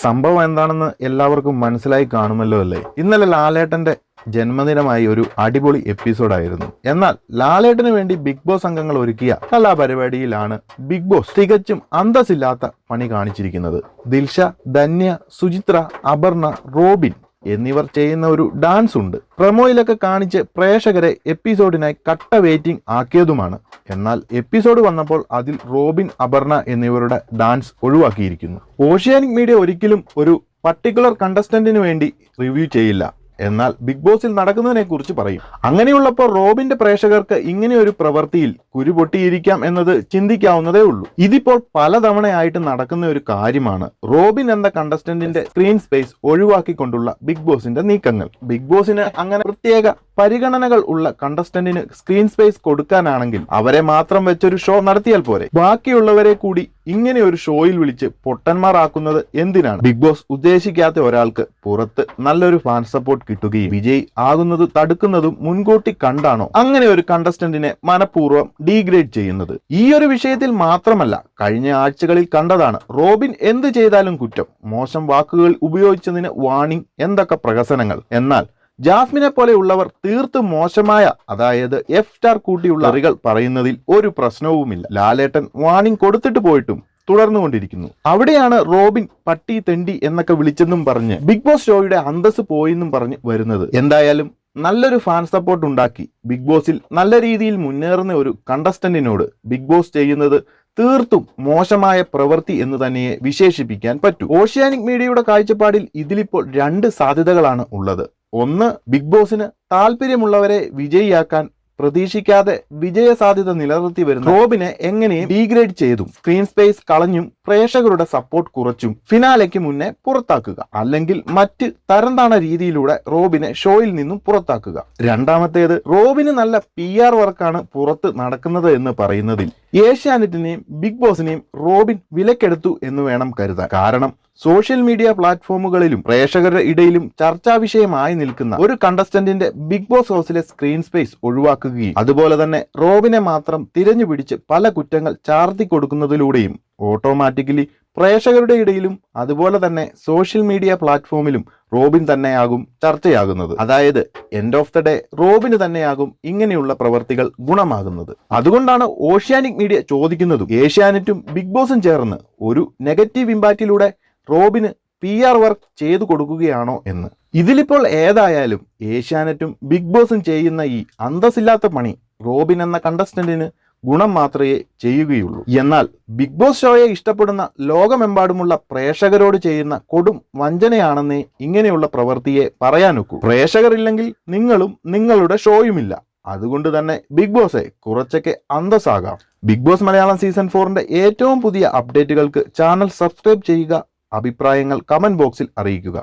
സംഭവം എന്താണെന്ന് എല്ലാവർക്കും മനസ്സിലായി കാണുമല്ലോ അല്ലേ? ഇന്നലെ ലാലേട്ടന്റെ ജന്മദിനമായി ഒരു അടിപൊളി എപ്പിസോഡായിരുന്നു. എന്നാൽ ലാലേട്ടന് വേണ്ടി ബിഗ് ബോസ് അംഗങ്ങൾ ഒരുക്കിയ കലാപരിപാടിയിലാണ് ബിഗ് ബോസ് തികച്ചും അന്തസ്സില്ലാത്ത പണി കാണിച്ചിരിക്കുന്നത്. ദിൽഷ, ധന്യ, സുചിത്ര, അപർണ, റോബിൻ എന്നിവർ ചെയ്യുന്ന ഒരു ഡാൻസ് ഉണ്ട്. പ്രൊമോയിലൊക്കെ കാണിച്ച് പ്രേക്ഷകരെ എപ്പിസോഡിനായി കട്ട വെയിറ്റിംഗ് ആക്കിയതുമാണ്. എന്നാൽ എപ്പിസോഡ് വന്നപ്പോൾ അതിൽ റോബിൻ, അപർണ എന്നിവരുടെ ഡാൻസ് ഒഴിവാക്കിയിരിക്കുന്നു. ഓഷ്യാനിക് മീഡിയ ഒരിക്കലും ഒരു പർട്ടിക്കുലർ കണ്ടസ്റ്റന്റിന് വേണ്ടി റിവ്യൂ ചെയ്യില്ല, എന്നാൽ ബിഗ് ബോസിൽ നടക്കുന്നതിനെ കുറിച്ച് പറയും. അങ്ങനെയുള്ളപ്പോൾ റോബിന്റെ പ്രേക്ഷകർക്ക് ഇങ്ങനെ ഒരു പ്രവൃത്തിയിൽ കുരുപൊട്ടിയിരിക്കാം എന്നത് ചിന്തിക്കാവുന്നതേ ഉള്ളൂ. ഇതിപ്പോൾ പലതവണയായിട്ട് നടക്കുന്ന ഒരു കാര്യമാണ്. റോബിൻ എന്ന കണ്ടസ്റ്റന്റിന്റെ സ്ക്രീൻ സ്പേസ് ഒഴിവാക്കിക്കൊണ്ടുള്ള ബിഗ് ബോസിന്റെ നീക്കങ്ങൾ. ബിഗ് ബോസിന് അങ്ങനെ പ്രത്യേക പരിഗണനകൾ ഉള്ള കണ്ടസ്റ്റന്റിന് സ്ക്രീൻ സ്പേസ് കൊടുക്കാനാണെങ്കിൽ അവരെ മാത്രം വെച്ചൊരു ഷോ നടത്തിയാൽ പോരെ. ബാക്കിയുള്ളവരെ കൂടി ഇങ്ങനെ ഒരു ഷോയിൽ വിളിച്ച് പൊട്ടന്മാരാക്കുന്നത് എന്തിനാണ്? ബിഗ് ബോസ് ഉദ്ദേശിക്കാത്ത ഒരാൾക്ക് പുറത്ത് നല്ലൊരു ഫാൻ സപ്പോർട്ട് കിട്ടുകയും വിജയ് ആകുന്നത് തടുക്കുന്നതും മുൻകൂട്ടി കണ്ടാണോ അങ്ങനെ ഒരു കണ്ടസ്റ്റന്റിനെ മനഃപൂർവ്വം ഡീഗ്രേഡ് ചെയ്യുന്നത്? ഈ ഒരു വിഷയത്തിൽ മാത്രമല്ല, കഴിഞ്ഞ ആഴ്ചകളിൽ കണ്ടതാണ്. റോബിൻ എന്ത് ചെയ്താലും കുറ്റം, മോശം വാക്കുകൾ ഉപയോഗിച്ചതിന് വാണിംഗ്, എന്തൊക്കെ പ്രഹസനങ്ങൾ. എന്നാൽ ജാസ്മിനെ പോലെയുള്ളവർ തീർത്തും മോശമായ, അതായത് എഫ് സ്റ്റാർ കൂട്ടിയുള്ള അറികൾ പറയുന്നതിൽ ഒരു പ്രശ്നവുമില്ല. ലാലേട്ടൻ വാണിംഗ് കൊടുത്തിട്ട് പോയിട്ടും തുടർന്നുകൊണ്ടിരിക്കുന്നു. അവിടെയാണ് റോബിൻ പട്ടി, തെണ്ടി എന്നൊക്കെ വിളിച്ചെന്നും പറഞ്ഞ് ബിഗ് ബോസ് ഷോയുടെ അന്തസ് പോയെന്നും പറഞ്ഞ് വരുന്നത്. എന്തായാലും നല്ലൊരു ഫാൻ സപ്പോർട്ട് ഉണ്ടാക്കി ബിഗ് ബോസിൽ നല്ല രീതിയിൽ മുന്നേറുന്ന ഒരു കണ്ടസ്റ്റന്റിനോട് ബിഗ് ബോസ് ചെയ്യുന്നത് തീർത്തും മോശമായ പ്രവൃത്തി എന്ന് തന്നെയെ വിശേഷിപ്പിക്കാൻ പറ്റൂ. ഓഷ്യാനിക് മീഡിയയുടെ കാഴ്ചപ്പാടിൽ ഇതിലിപ്പോൾ രണ്ട് സാധ്യതകളാണ് ഉള്ളത്. ഒന്ന്, ബിഗ് ബോസിന് താല്പര്യമുള്ളവരെ വിജയിയാക്കാൻ പ്രതീക്ഷിക്കാതെ വിജയ സാധ്യത നിലനിർത്തി വരുന്ന റോബിനെ എങ്ങനെയും ഡീഗ്രേഡ് ചെയ്തും സ്ക്രീൻ സ്പേസ് കളഞ്ഞും പ്രേക്ഷകരുടെ സപ്പോർട്ട് കുറച്ചും ഫിനാലയ്ക്ക് മുന്നേ പുറത്താക്കുക. അല്ലെങ്കിൽ മറ്റ് തരംതാണ രീതിയിലൂടെ റോബിനെ ഷോയിൽ നിന്നും പുറത്താക്കുക. രണ്ടാമത്തേത്, റോബിന് നല്ല PR വർക്കാണ് പുറത്ത് നടക്കുന്നത് എന്ന് പറയുന്നതിൽ ഏഷ്യാനെറ്റിനെയും ബിഗ് ബോസിനെയും റോബിൻ വിലക്കെടുത്തു എന്ന് വേണം കരുതാൻ. കാരണം സോഷ്യൽ മീഡിയ പ്ലാറ്റ്ഫോമുകളിലും പ്രേക്ഷകരുടെ ഇടയിലും ചർച്ചാ വിഷയമായി നിൽക്കുന്ന ഒരു കണ്ടസ്റ്റന്റിന്റെ ബിഗ് ബോസ് ഹൗസിലെ സ്ക്രീൻ സ്പേസ് ഒഴിവാക്കുകയും അതുപോലെ തന്നെ റോബിനെ മാത്രം തിരഞ്ഞുപിടിച്ച് പല കുറ്റങ്ങൾ ചാർത്തി കൊടുക്കുന്നതിലൂടെയും ഓട്ടോമാറ്റിക്കലി പ്രേക്ഷകരുടെ ഇടയിലും അതുപോലെ തന്നെ സോഷ്യൽ മീഡിയ പ്ലാറ്റ്ഫോമിലും റോബിൻ തന്നെയാകും ചർച്ചയാകുന്നത്. അതായത് എൻഡ് ഓഫ് ദ ഡേ റോബിന് തന്നെയാകും ഇങ്ങനെയുള്ള പ്രവർത്തികൾ ഗുണമാകുന്നത്. അതുകൊണ്ടാണ് ഓഷ്യാനിക് മീഡിയ ചോദിക്കുന്നതും ഏഷ്യാനെറ്റും ബിഗ് ബോസും ചേർന്ന് ഒരു നെഗറ്റീവ് ഇമ്പാക്റ്റിലൂടെ റോബിന് PR വർക്ക് ചെയ്തു കൊടുക്കുകയാണോ എന്ന്. ഇതിലിപ്പോൾ ഏതായാലും ഏഷ്യാനെറ്റും ബിഗ് ബോസും ചെയ്യുന്ന ഈ അന്തസ്സില്ലാത്ത പണി റോബിൻ എന്ന കണ്ടസ്റ്റന്റിന് ഗുണം മാത്രമേ ചെയ്യുകയുള്ളൂ. എന്നാൽ ബിഗ് ബോസ് ഷോയെ ഇഷ്ടപ്പെടുന്ന ലോകമെമ്പാടുമുള്ള പ്രേക്ഷകരോട് ചെയ്യുന്ന കൊടും വഞ്ചനയാണെന്നേ ഇങ്ങനെയുള്ള പ്രവൃത്തിയെ പറയാനൊക്കൂ. പ്രേക്ഷകരില്ലെങ്കിൽ നിങ്ങളും നിങ്ങളുടെ ഷോയുമില്ല. അതുകൊണ്ട് തന്നെ ബിഗ് ബോസെ കുറച്ചൊക്കെ അന്തസ്സാകാം. ബിഗ് ബോസ് മലയാളം സീസൺ 4ന്റെ ഏറ്റവും പുതിയ അപ്ഡേറ്റുകൾക്ക് ചാനൽ സബ്സ്ക്രൈബ് ചെയ്യുക. അഭിപ്രായങ്ങൾ കമന്റ് ബോക്സിൽ അറിയിക്കുക.